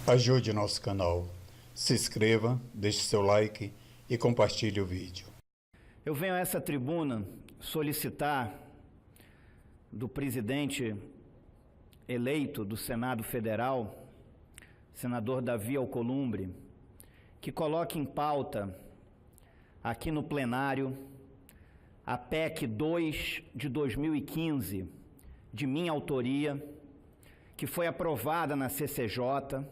Ajude nosso canal. Se inscreva, deixe seu like e compartilhe o vídeo. Eu venho a essa tribuna solicitar do presidente eleito do Senado Federal, senador Davi Alcolumbre, que coloque em pauta aqui no plenário a PEC 2 de 2015, de minha autoria, que foi aprovada na CCJ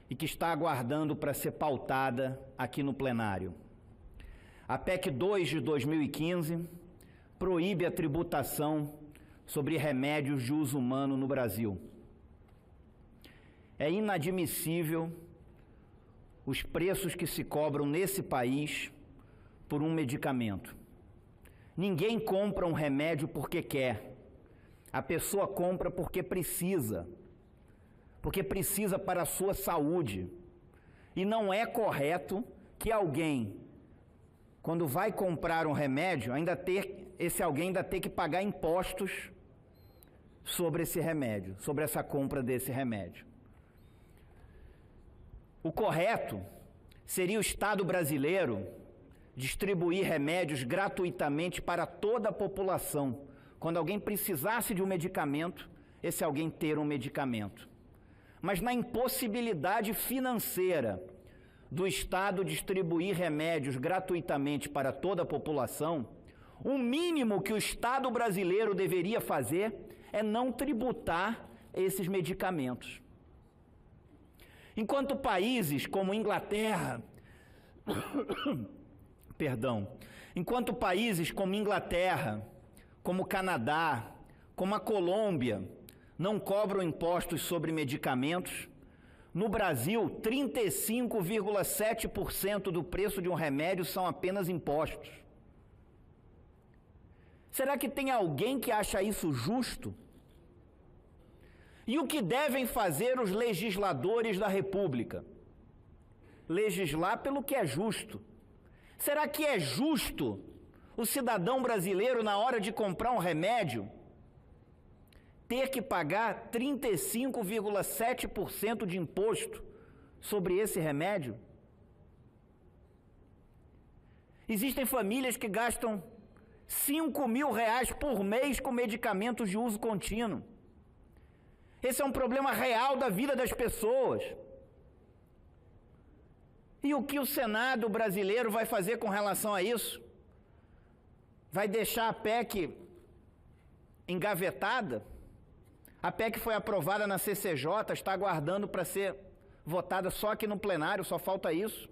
e que está aguardando para ser pautada aqui no plenário. A PEC 2 de 2015 proíbe a tributação sobre remédios de uso humano no Brasil. É inadmissível os preços que se cobram nesse país por um medicamento. Ninguém compra um remédio porque quer. A pessoa compra porque precisa para a sua saúde. E não é correto que alguém, quando vai comprar um remédio, esse alguém ainda ter que pagar impostos sobre esse remédio, sobre essa compra desse remédio. O correto seria o Estado brasileiro distribuir remédios gratuitamente para toda a população. Quando alguém precisasse de um medicamento, esse alguém ter um medicamento. Mas na impossibilidade financeira do Estado distribuir remédios gratuitamente para toda a população, o mínimo que o Estado brasileiro deveria fazer é não tributar esses medicamentos. Enquanto países como Inglaterra, enquanto países como Inglaterra, como o Canadá, como a Colômbia, não cobram impostos sobre medicamentos, no Brasil, 35,7% do preço de um remédio são apenas impostos. Será que tem alguém que acha isso justo? E o que devem fazer os legisladores da República? Legislar pelo que é justo. Será que é justo o cidadão brasileiro, na hora de comprar um remédio, ter que pagar 35,7% de imposto sobre esse remédio? Existem famílias que gastam R$5.000 por mês com medicamentos de uso contínuo. Esse é um problema real da vida das pessoas. E o que o Senado brasileiro vai fazer com relação a isso? Vai deixar a PEC engavetada? A PEC foi aprovada na CCJ, está aguardando para ser votada só aqui no plenário, só falta isso,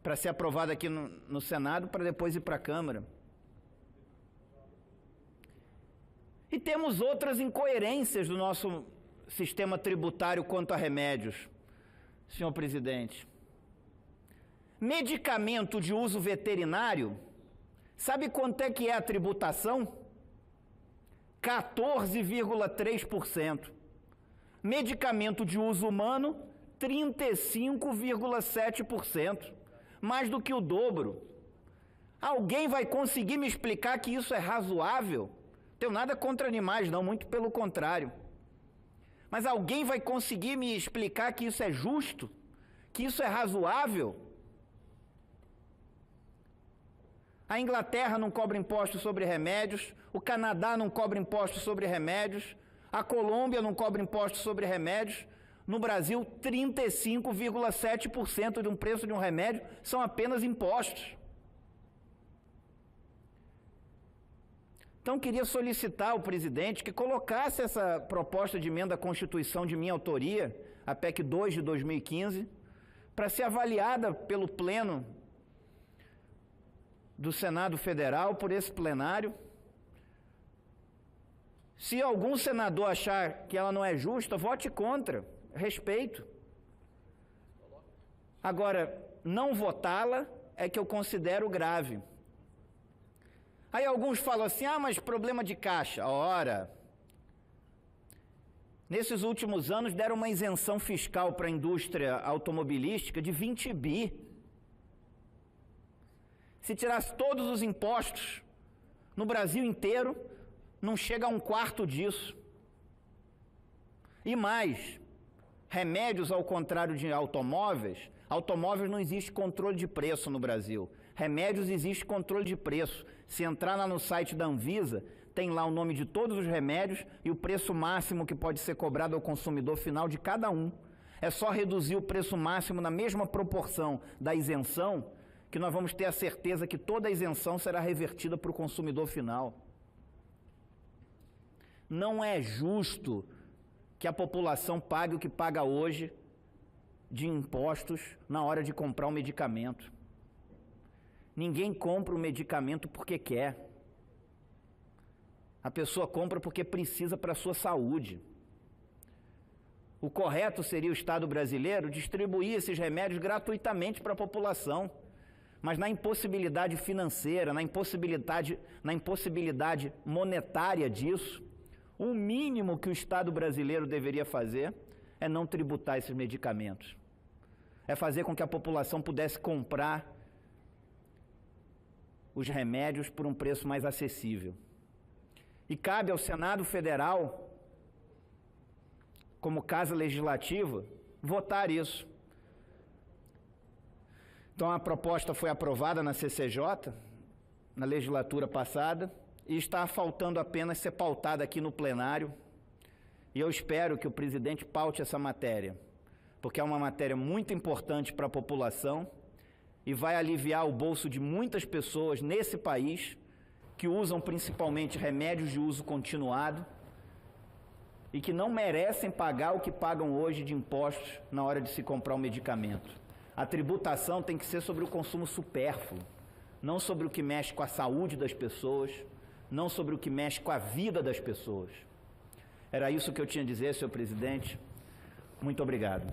para ser aprovada aqui no Senado, para depois ir para a Câmara. E temos outras incoerências do nosso sistema tributário quanto a remédios, senhor presidente. Medicamento de uso veterinário, sabe quanto é que é a tributação? 14,3%. Medicamento de uso humano, 35,7%. Mais do que o dobro. Alguém vai conseguir me explicar que isso é razoável? Tenho nada contra animais, não, muito pelo contrário. Mas alguém vai conseguir me explicar que isso é justo? Que isso é razoável? A Inglaterra não cobra imposto sobre remédios, o Canadá não cobra imposto sobre remédios, a Colômbia não cobra imposto sobre remédios. No Brasil, 35,7% de um preço de um remédio são apenas impostos. Então, queria solicitar ao presidente que colocasse essa proposta de emenda à Constituição de minha autoria, a PEC 2 de 2015, para ser avaliada pelo Pleno do Senado Federal, por esse plenário. Se algum senador achar que ela não é justa, vote contra, respeito. Agora, não votá-la é que eu considero grave. Aí alguns falam assim, mas problema de caixa. Ora, nesses últimos anos deram uma isenção fiscal para a indústria automobilística de 20 bi. Se tirasse todos os impostos no Brasil inteiro, não chega a 1/4 disso. E mais, Remédios, ao contrário de automóveis, automóveis não existe controle de preço no Brasil. Remédios existe controle de preço. Se entrar lá no site da Anvisa, tem lá o nome de todos os remédios e o preço máximo que pode ser cobrado ao consumidor final de cada um. É só reduzir o preço máximo na mesma proporção da isenção que nós vamos ter a certeza que toda a isenção será revertida para o consumidor final. Não é justo que a população pague o que paga hoje de impostos na hora de comprar um medicamento. Ninguém compra o medicamento porque quer. A pessoa compra porque precisa para a sua saúde. O correto seria o Estado brasileiro distribuir esses remédios gratuitamente para a população. Mas na impossibilidade financeira, na impossibilidade monetária disso, o mínimo que o Estado brasileiro deveria fazer é não tributar esses medicamentos. É fazer com que a população pudesse comprar os remédios por um preço mais acessível. E cabe ao Senado Federal, como casa legislativa, votar isso. Então a proposta foi aprovada na CCJ, na legislatura passada, e está faltando apenas ser pautada aqui no plenário. E eu espero que o presidente paute essa matéria, porque é uma matéria muito importante para a população e vai aliviar o bolso de muitas pessoas nesse país que usam principalmente remédios de uso continuado e que não merecem pagar o que pagam hoje de impostos na hora de se comprar um medicamento. A tributação tem que ser sobre o consumo supérfluo, não sobre o que mexe com a saúde das pessoas, não sobre o que mexe com a vida das pessoas. Era isso que eu tinha a dizer, senhor presidente. Muito obrigado.